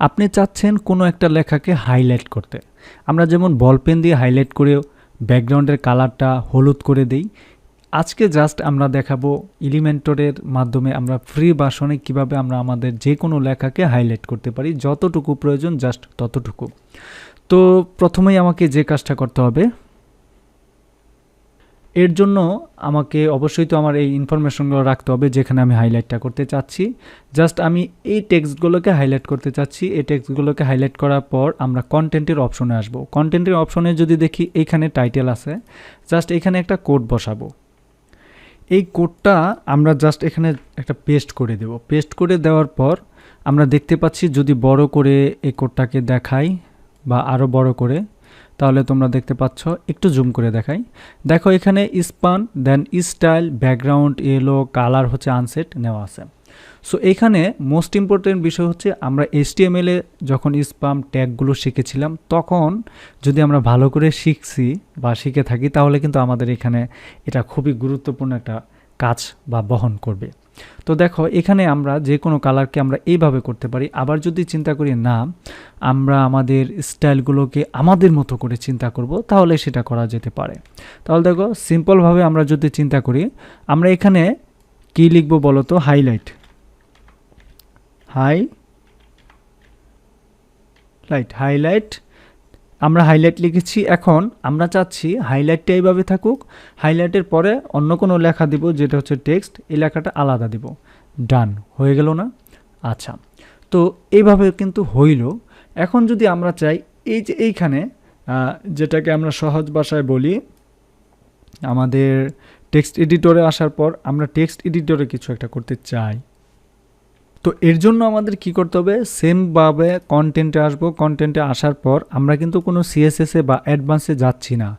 আপনি চাচ্ছেন কোনো একটা লেখাকে হাইলাইট করতে, আমরা যেমন বল পেন দিয়ে হাইলাইট করে ব্যাকগ্রাউন্ডের কালারটা হলুদ করে দেই। আজকে জাস্ট আমরা দেখাবো এলিমেন্টরের মাধ্যমে আমরা ফ্রি ভার্সনে কিভাবে আমরা আমাদের যে কোনো লেখাকে হাইলাইট করতে পারি, যতটুকু প্রয়োজন জাস্ট ততটুকু। তো প্রথমেই আমাকে যে কাজটা করতে হবে, এর জন্য আমাকে অবশ্যই তো আমার এই ইনফরমেশনগুলো রাখতে হবে যেখানে আমি হাইলাইটটা করতে চাচ্ছি। জাস্ট আমি এই টেক্সটগুলোকে হাইলাইট করতে চাচ্ছি। এই টেক্সটগুলোকে হাইলাইট করার পর আমরা কন্টেন্টের অপশনে আসব। কন্টেন্টের অপশনে যদি দেখি এইখানে টাইটেল আছে, জাস্ট এখানে একটা কোড বসাবো। এই কোডটা আমরা জাস্ট এখানে একটা পেস্ট করে দেব। পেস্ট করে দেওয়ার পর আমরা দেখতে পাচ্ছি, যদি বড় করে এই কোডটাকে দেখাই বা আরও বড় করে, তাহলে তোমরা দেখতে পাচ্ছ। একটু জুম করে দেখাই। দেখো এখানে স্পান, দেন স্টাইল, ব্যাকগ্রাউন্ড, এলো, কালার হচ্ছে আনসেট নেওয়া আছে। সো এখানে মোস্ট ইম্পর্টেন্ট বিষয় হচ্ছে আমরা HTML এ যখন স্পাম ট্যাগগুলো শিখেছিলাম, তখন যদি আমরা ভালো করে শিখছি বা শিখে থাকি, তাহলে কিন্তু আমাদের এখানে এটা খুবই গুরুত্বপূর্ণ একটা কাজ বা বহন করবে। তো দেখো এখানে আমরা যে কোনো কালারকে আমরা এইভাবে করতে পারি। আবার যদি চিন্তা করি না, আমরা আমাদের স্টাইলগুলোকে আমাদের মতো করে চিন্তা করব, তাহলে সেটা করা যেতে পারে। তাহলে দেখো সিম্পলভাবে আমরা যদি চিন্তা করি, আমরা এখানে কি লিখব বলো তো? হাইলাইট। হাইলাইট আমরা হাইলাইট লিখেছি। এখন আমরা চাচ্ছি হাইলাইটটা এইভাবে থাকুক, হাইলাইটের পরে অন্য কোনো লেখা দিব যেটা হচ্ছে টেক্সট, এই লেখাটা আলাদা দিব। ডান হয়ে গেল না? আচ্ছা, তো এইভাবে কিন্তু হইল। এখন যদি আমরা চাই এই যে এইখানে যেটাকে আমরা সহজ ভাষায় বলি, আমাদের টেক্সট এডিটরে আসার পর আমরা টেক্সট এডিটরে কিছু একটা করতে চাই, তো এর জন্য আমাদের কি করতে হবে? সেমভাবে কন্টেন্টে আসবো। কন্টেন্টে আসার পর আমরা কিন্তু কোনো সিএসএসে বা অ্যাডভান্সে যাচ্ছি না।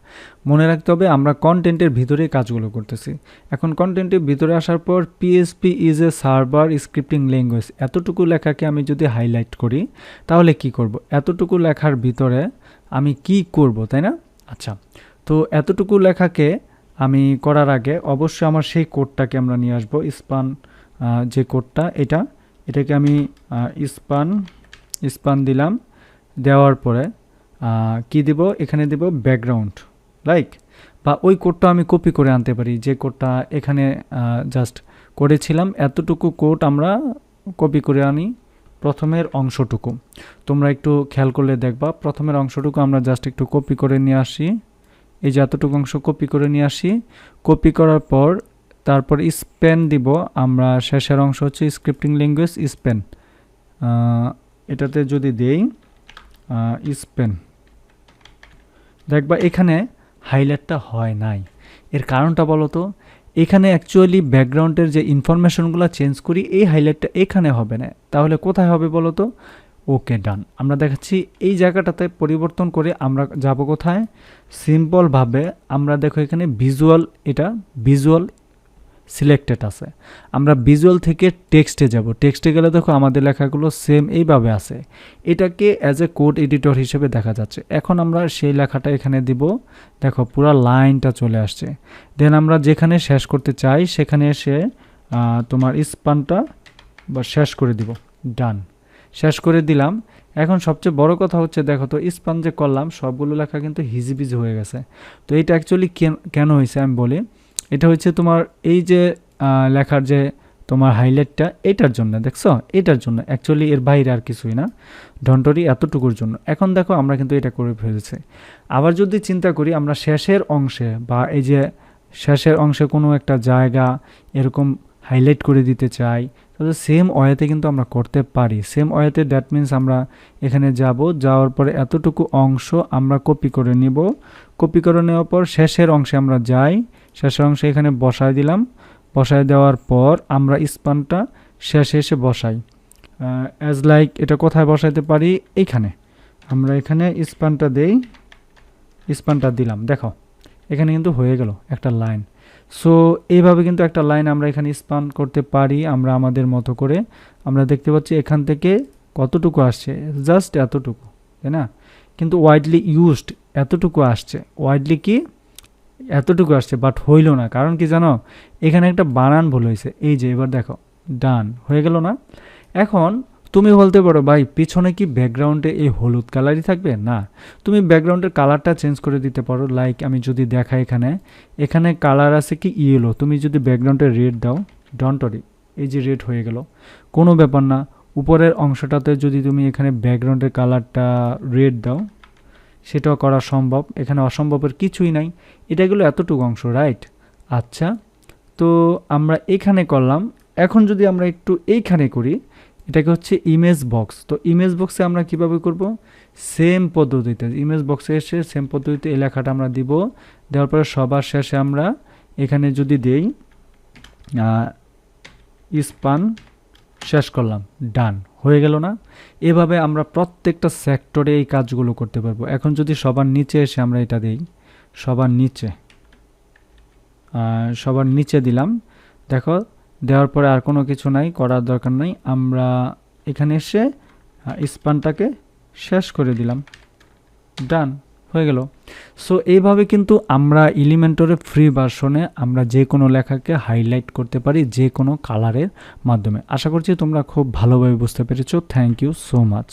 মনে রাখতে হবে আমরা কন্টেন্টের ভিতরেই কাজগুলো করতেছি। এখন কন্টেন্টের ভিতরে আসার পর PSP is a server scripting language, এতটুকু লেখাকে আমি যদি হাইলাইট করি, তাহলে কি করব? এতটুকু লেখার ভিতরে আমি কি করব, তাই না? আচ্ছা, তো এতটুকু লেখাকে আমি করার আগে অবশ্যই আমার সেই কোডটাকে আমরা নিয়ে আসবো। স্পান যে কোডটা, এটাকে আমি স্পান দিলাম। দেওয়ার পরে কি দিব? এখানে দিব ব্যাকগ্রাউন্ড, বা ওই কোডটা আমি কপি করে আনতে পারি, যে কোডটা এখানে জাস্ট করেছিলাম। এতটুকু কোড আমরা কপি করে আনি, প্রথমের অংশটুকু। তোমরা একটু খেয়াল করলে দেখবা, প্রথমের অংশটুকু আমরা জাস্ট একটু কপি করে নিয়ে আসি। এই যে এতটুকু অংশ কপি করে নিয়ে আসি। কপি করার পর তারপর স্পেন দিব আমরা। শেষের অংশ হচ্ছে স্ক্রিপ্টিং ল্যাঙ্গুয়েজ স্পেন, এটাতে যদি দেই স্পেন, দেখবা এখানে হাইলাইটটা হয় নাই। এর কারণটা বলো তো? এখানে অ্যাকচুয়ালি ব্যাকগ্রাউন্ডের যে ইনফরমেশনগুলো চেঞ্জ করি, এই হাইলাইটটা এখানে হবে না। তাহলে কোথায় হবে বলো তো? ওকে, ডান। আমরা দেখাচ্ছি এই জায়গাটাতে পরিবর্তন করে আমরা যাব কোথায়? সিম্পলভাবে আমরা দেখো এখানে ভিজুয়াল, এটা ভিজুয়াল সিলেক্টেড আছে। আমরা ভিজুয়াল থেকে টেক্সটে যাব। টেক্সটে গেলে দেখো আমাদের লেখাগুলো সেম এইভাবে আছে। এটাকে অ্যাজ এ কোড এডিটর হিসেবে দেখা যাচ্ছে। এখন আমরা সেই লেখাটা এখানে দিব। দেখো পুরো লাইনটা চলে আসছে। দেন আমরা যেখানে শেষ করতে চাই সেখানে এসে তোমার স্পানটা বা শেষ করে দিব। ডান, শেষ করে দিলাম। এখন সবচেয়ে বড় কথা হচ্ছে, দেখো তো স্পান যে করলাম সবগুলো লেখা কিন্তু হিজিবিজি হয়ে গেছে। তো এটা অ্যাকচুয়ালি কেন হয়েছে আমি বলি। এটা হচ্ছে তোমার এই যে লেখার যে তোমার হাইলাইটটা, এটার জন্য, দেখছো? এটার জন্য অ্যাকচুয়ালি, এর বাইরে আর কিছুই না, ডন্টরি এতটুকুর জন্য। এখন দেখো আমরা কিন্তু এটা করে ফেলেছি। আবার যদি চিন্তা করি আমরা শেষের অংশে, বা এই যে শেষের অংশে কোনো একটা জায়গা এরকম হাইলাইট করে দিতে চাই, তাহলে সেম ওয়েতে কিন্তু আমরা করতে পারি। সেম ওয়েতে দ্যাট মিনস আমরা এখানে যাব, যাওয়ার পরে এতটুকু অংশ আমরা কপি করে নিব। কপি করে নেওয়ার পর শেষের অংশে আমরা যাই, শেষের অংশে এখানে বসায় দিলাম। বসায় দেওয়ার পর আমরা স্পানটা শেষে এসে বসাই। অ্যাজ লাইক এটা কোথায় বসাইতে পারি? এইখানে আমরা এখানে স্পানটা দেই, স্পানটা দিলাম। দেখো এখানে কিন্তু হয়ে গেল একটা লাইন। সো এইভাবে কিন্তু একটা লাইন আমরা এখানে স্পান করতে পারি আমরা আমাদের মতো করে। আমরা দেখতে পাচ্ছি এখান থেকে কতটুকু আসছে, জাস্ট এতটুকু, তাই না? কিন্তু ওয়াইডলি ইউজড এতটুকু আসছে, ওয়াইডলি কি এতটুকু আসছে, বাট হইল না। কারণ কি জানো? এখানে একটা বানান ভুল হয়েছে। এই যে এবার দেখো, ডান হয়ে গেল না? এখন তুমি বলতে পারো ভাই পিছনে কি ব্যাকগ্রাউন্ডে এই হলুদ কালারই থাকবে, না তুমি ব্যাকগ্রাউন্ডের কালারটা চেঞ্জ করে দিতে পারো। লাইক আমি যদি দেখাই এখানে কালার আছে কি ইয়েলো, তুমি যদি ব্যাকগ্রাউন্ডে রেড দাও, ডন্ট ওয়ারি, এই যে রেড হয়ে গেল, কোনো ব্যাপার না। উপরের অংশটাতে যদি তুমি এখানে ব্যাকগ্রাউন্ডের কালারটা রেড দাও, সেটাও করা সম্ভব, এখানে অসম্ভবের কিছুই নাই। এটা গেলো এতটুকু অংশ, রাইট? আচ্ছা, তো আমরা এখানে করলাম। এখন যদি আমরা একটু এইখানে করি, এটাকে হচ্ছে ইমেজ বক্স। তো ইমেজ বক্সে আমরা কিভাবে করব? সেম পদ্ধতিতে ইমেজ বক্সে এসে সেম পদ্ধতিতে এই লেখাটা আমরা দিব। দেওয়ার পরে সবার শেষে আমরা এখানে যদি দেই স্পান, শেষ করলাম, ডান হয়ে গেল না? এভাবে আমরা প্রত্যেকটা সেক্টরে এই কাজগুলো করতে পারবো। এখন যদি সবার নিচে এসে আমরা এটা দেই, সবার নিচে দিলাম, দেখো দেওয়ার পরে আর কোনো কিছু নাই, করার দরকার নাই। আমরা এখানে এসে স্পানটাকে শেষ করে দিলাম, ডান হয়ে গেল। সো এইভাবে কিন্তু আমরা এলিমেন্টরের ফ্রি ভার্সনে আমরা যে কোনো লেখাকে হাইলাইট করতে পারি যে কোনো কালারের মাধ্যমে। আশা করছি তোমরা খুব ভালোভাবে বুঝতে পেরেছো। Thank you so much.